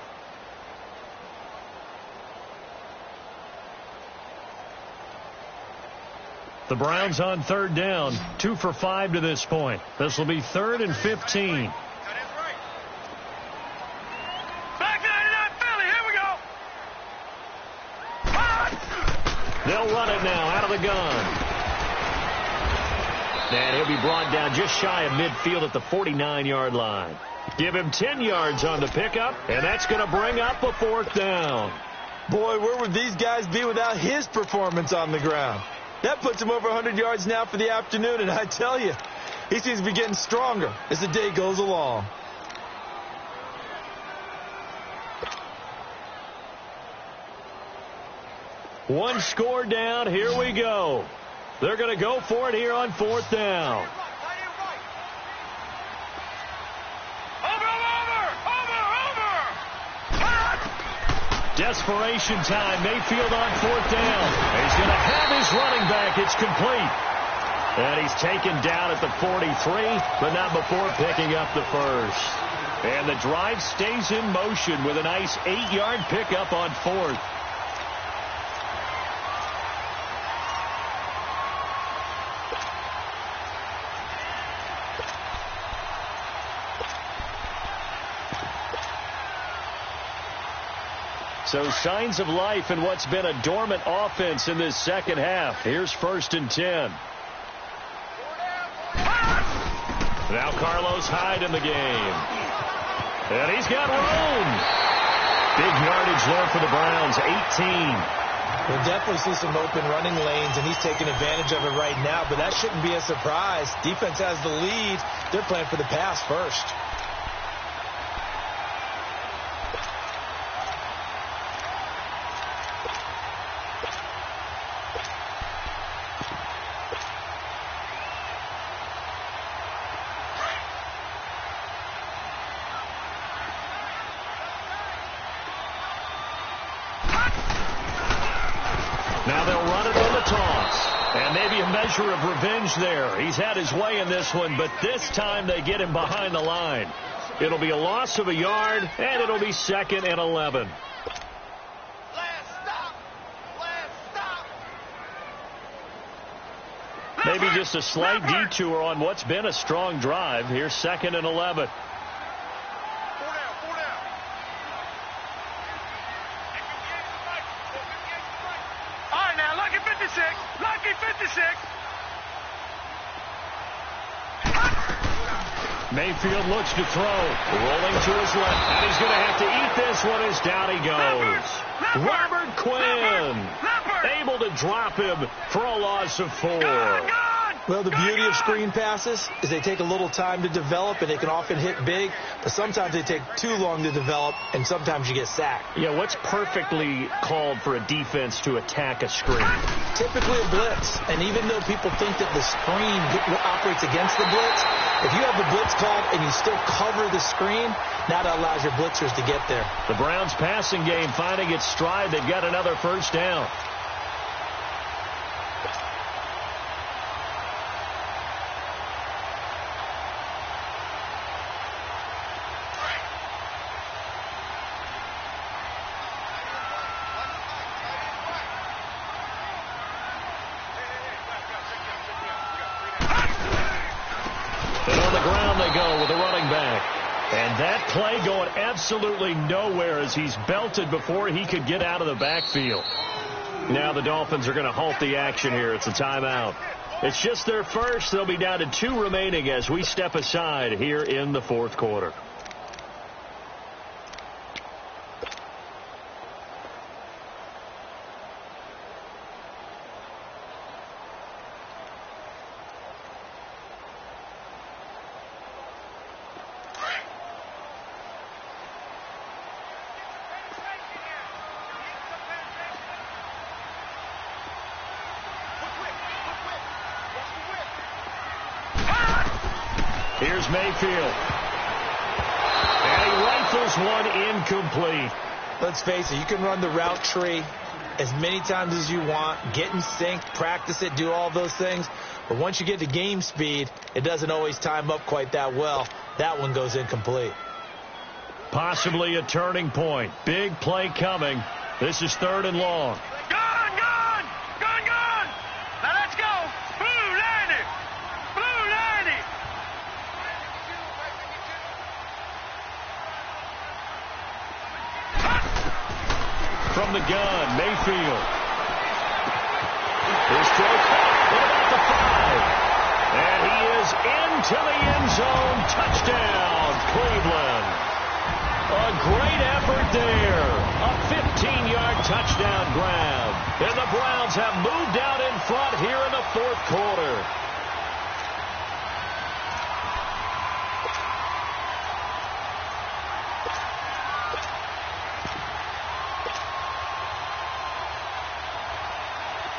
The Browns on 3rd down, 2 for 5 to this point. This will be 3rd and 15. Back 99 Philly, here we go. They'll run it now out of the gun. And he'll be brought down just shy of midfield at the 49-yard line. Give him 10 yards on the pickup, and that's going to bring up a 4th down. Boy, where would these guys be without his performance on the ground? That puts him over 100 yards now for the afternoon, and I tell you, he seems to be getting stronger as the day goes along. One score down. Here we go. They're going to go for it here on 4th down. Desperation time. Mayfield on 4th down. He's going to have his running back. It's complete. And he's taken down at the 43, but not before picking up the first. And the drive stays in motion with a nice 8-yard pickup on 4th. So signs of life in what's been a dormant offense in this second half. Here's 1st and 10. Now Carlos Hyde in the game. And he's got room. Big yardage there for the Browns, 18. We'll definitely see some open running lanes, and he's taking advantage of it right now, but that shouldn't be a surprise. Defense has the lead. They're playing for the pass first. Now they'll run it on the toss. And maybe a measure of revenge there. He's had his way in this one, but this time they get him behind the line. It'll be a loss of a yard, and it'll be 2nd and 11. Maybe just a slight detour on what's been a strong drive. Here's 2nd and 11. Lucky 56. Mayfield looks to throw. Rolling to his left. And he's going to have to eat this one as down he goes. Robert Quinn able to drop him for a loss of 4. Well, the beauty of screen passes is they take a little time to develop, and they can often hit big, but sometimes they take too long to develop, and sometimes you get sacked. Yeah, what's perfectly called for a defense to attack a screen? Typically a blitz, and even though people think that the screen operates against the blitz, if you have the blitz called and you still cover the screen, now that allows your blitzers to get there. The Browns passing game finding its stride. They've got another 1st down. And on the ground they go with a running back. And that play going absolutely nowhere as he's belted before he could get out of the backfield. Now the Dolphins are going to halt the action here. It's a timeout. It's just their first. They'll be down to 2 remaining as we step aside here in the 4th quarter. Here's Mayfield. And he rifles one incomplete. Let's face it, you can run the route tree as many times as you want, get in sync, practice it, do all those things. But once you get to game speed, it doesn't always time up quite that well. That one goes incomplete. Possibly a turning point. Big play coming. This is 3rd and long. Now let's go. Blue 90. Blue 90. From the gun, Mayfield. His throw caught at about the 5. And he is into the end zone. Touchdown, Cleveland. A great effort there. A 15-yard touchdown grab. And the Browns have moved out in front here in the 4th quarter.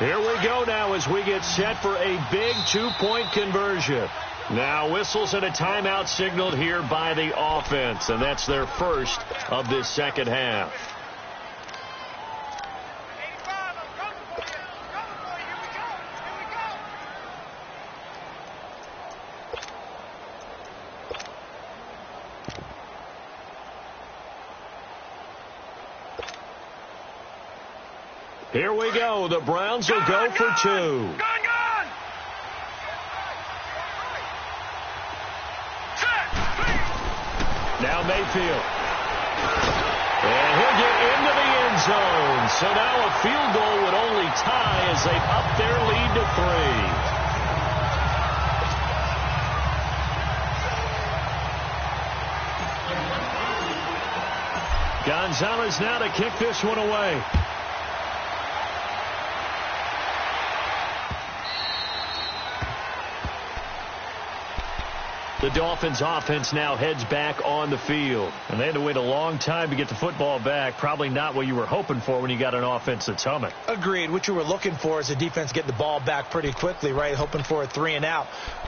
Here we go now as we get set for a big two-point conversion. Now whistles and a timeout signaled here by the offense, and that's their first of this second half. Here we go. The Browns will go for two. Now Mayfield. And he'll get into the end zone. So now a field goal would only tie as they up their lead to 3. Gonzalez now to kick this one away. The Dolphins offense now heads back on the field. And they had to wait a long time to get the football back. Probably not what you were hoping for when you got an offense that's humming. Agreed. What you were looking for is a defense getting the ball back pretty quickly, right? Hoping for a 3-and-out.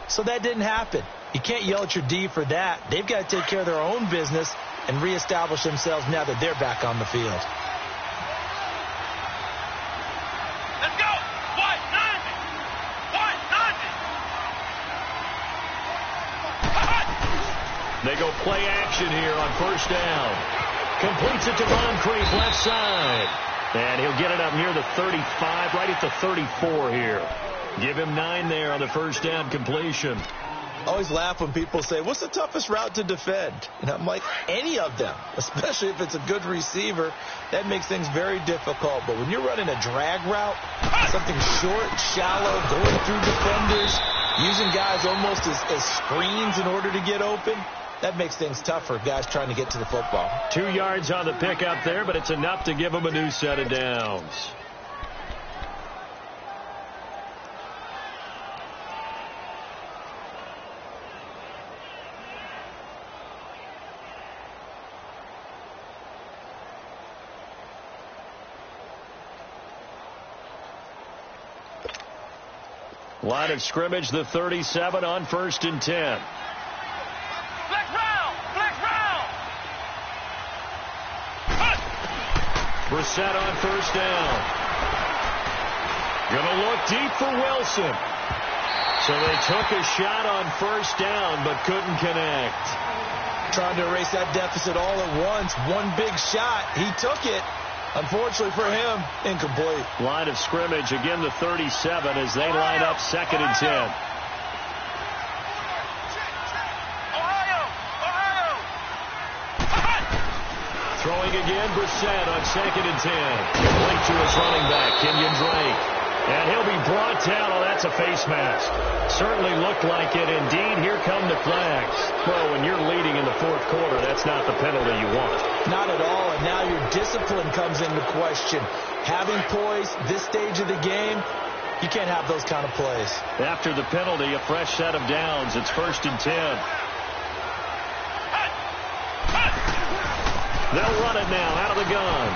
So that didn't happen. You can't yell at your D for that. They've got to take care of their own business and reestablish themselves now that they're back on the field. They go play action here on first down. Completes it to Moncrief, left side. And he'll get it up near the 35, right at the 34 here. Give him 9 there on the first down completion. Always laugh when people say, what's the toughest route to defend? And I'm like, any of them, especially if it's a good receiver. That makes things very difficult. But when you're running a drag route, something short, shallow, going through defenders, using guys almost as screens in order to get open, that makes things tough for guys trying to get to the football. 2 yards on the pickup there, but it's enough to give them a new set of downs. Line of scrimmage, the 37 on 1st and 10. Brissett on first down. Gonna look deep for Wilson. So they took a shot on first down, but couldn't connect. Trying to erase that deficit all at once. One big shot. He took it. Unfortunately for him, incomplete. Line of scrimmage, again the 37 as they line up 2nd and 10. Throwing again, Brissett on 2nd and 10. Complete to his running back, Kenyon Drake. And he'll be brought down. Oh, that's a face mask. Certainly looked like it. Indeed, here come the flags. Well, when you're leading in the 4th quarter, that's not the penalty you want. Not at all, and now your discipline comes into question. Having poise this stage of the game, you can't have those kind of plays. After the penalty, a fresh set of downs. It's 1st and 10. They'll run it now out of the gun.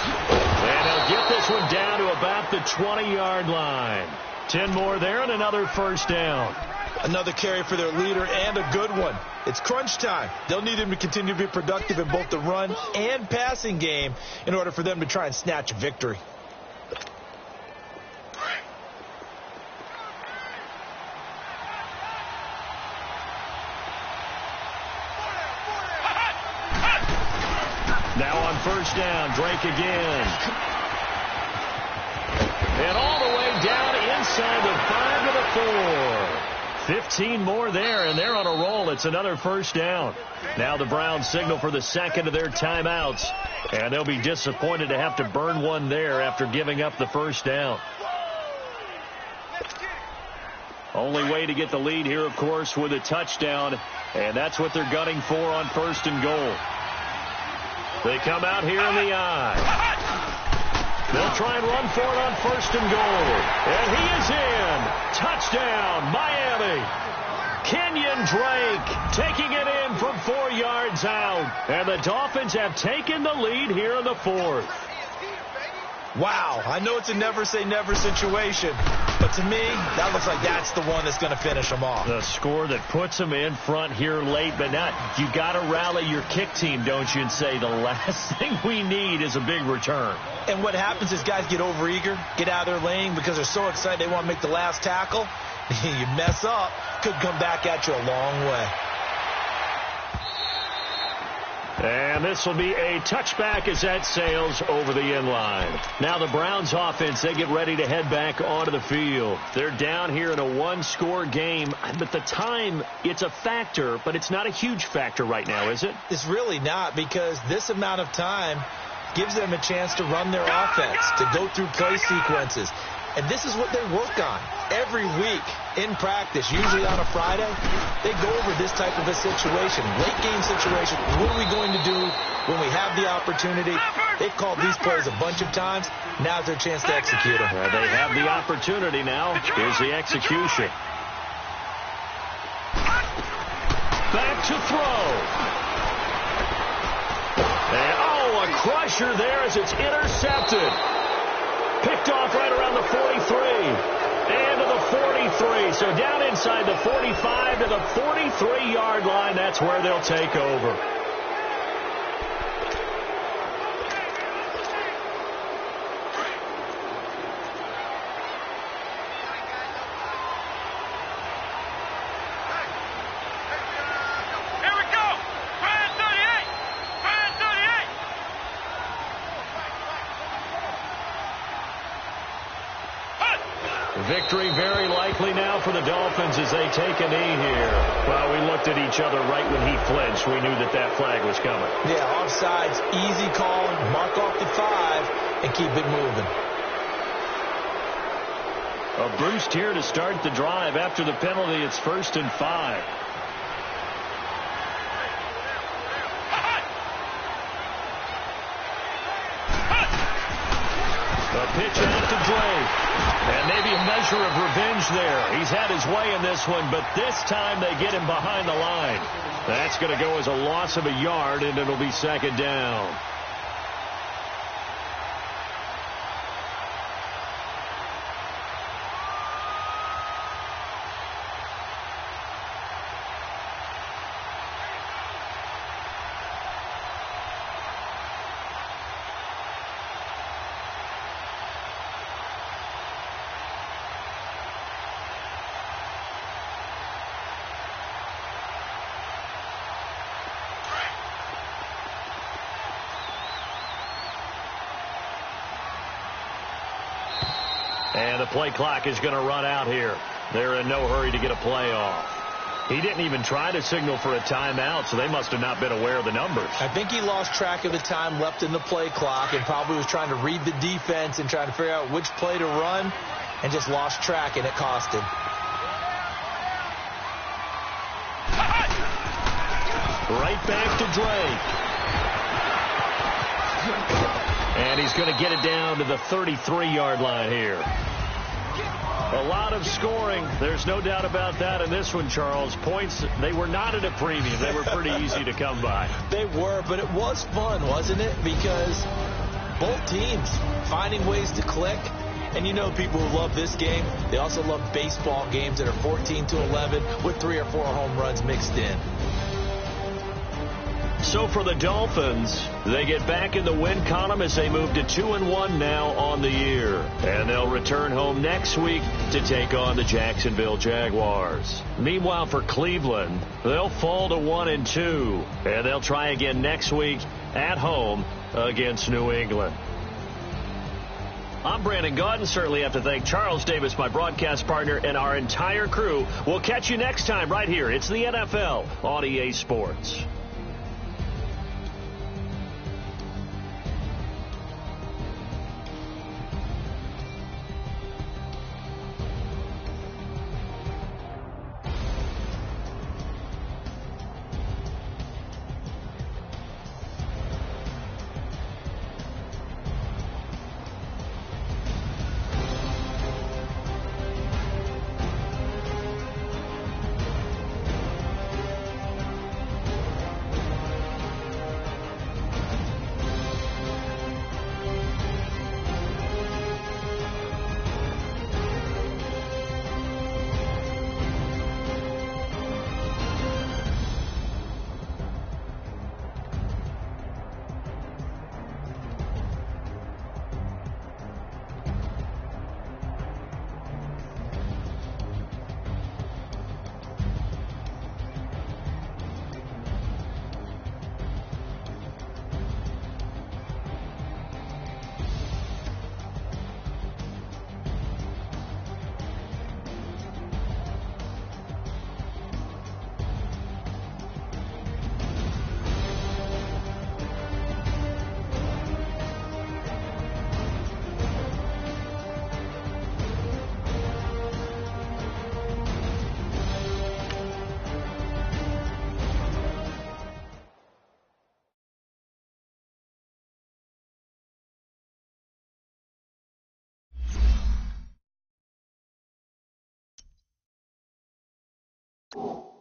And they'll get this one down to about the 20-yard line. 10 more there and another first down. Another carry for their leader and a good one. It's crunch time. They'll need him to continue to be productive in both the run and passing game in order for them to try and snatch a victory. Now on first down, Drake again. And all the way down inside the 5 to the 4. 15 more there, and they're on a roll. It's another first down. Now the Browns signal for the second of their timeouts. And they'll be disappointed to have to burn one there after giving up the first down. Only way to get the lead here, of course, with a touchdown. And that's what they're gunning for on 1st and goal. They come out here in the eye. They'll try and run for it on 1st and goal. And he is in. Touchdown, Miami. Kenyon Drake taking it in from 4 yards out. And the Dolphins have taken the lead here in the 4th. Wow, I know it's a never-say-never situation, but to me, that looks like that's the one that's going to finish them off. The score that puts them in front here late, but not. You got to rally your kick team, don't you, and say the last thing we need is a big return. And what happens is guys get overeager, get out of their lane because they're so excited they want to make the last tackle. You mess up, could come back at you a long way. And this will be a touchback as that sails over the end line. Now the Browns offense, they get ready to head back onto the field. They're down here in a one-score game, but the time, it's a factor, but it's not a huge factor right now, is it? It's really not, because this amount of time gives them a chance to run their offense, to go through play sequences. And this is what they work on every week in practice, usually on a Friday. They go over this type of a situation, late game situation. What are we going to do when we have the opportunity? They've called these plays a bunch of times. Now's their chance to execute them. Well, they have the opportunity now. Here's the execution. Back to throw. And, oh, a crusher there as it's intercepted. Picked off right around the 43 and to the 43. So down inside the 45 to the 43-yard line. That's where they'll take over. Victory very likely now for the Dolphins as they take a knee here. Well, we looked at each other right when he flinched. We knew that that flag was coming. Yeah, offsides, easy call, mark off the 5, and keep it moving. A boost here to start the drive. After the penalty, it's 1st and 5. A pitch out to Drake. And maybe a measure of revenge there. He's had his way in this one, but this time they get him behind the line. That's going to go as a loss of a yard, and it'll be 2nd down. And the play clock is going to run out here. They're in no hurry to get a play off. He didn't even try to signal for a timeout, so they must have not been aware of the numbers. I think he lost track of the time left in the play clock and probably was trying to read the defense and trying to figure out which play to run and just lost track, and it cost him. Right back to Drake. And he's going to get it down to the 33-yard line here. A lot of scoring. There's no doubt about that in this one, Charles. Points, they were not at a premium. They were pretty easy to come by. They were, but it was fun, wasn't it? Because both teams finding ways to click. And you know people who love this game, they also love baseball games that are 14-11 with 3 or 4 home runs mixed in. So for the Dolphins, they get back in the win column as they move to 2-1 now on the year. And they'll return home next week to take on the Jacksonville Jaguars. Meanwhile, for Cleveland, they'll fall to 1-2. And they'll try again next week at home against New England. I'm Brandon Gaudin. Certainly have to thank Charles Davis, my broadcast partner, and our entire crew. We'll catch you next time right here. It's the NFL on EA Sports. you.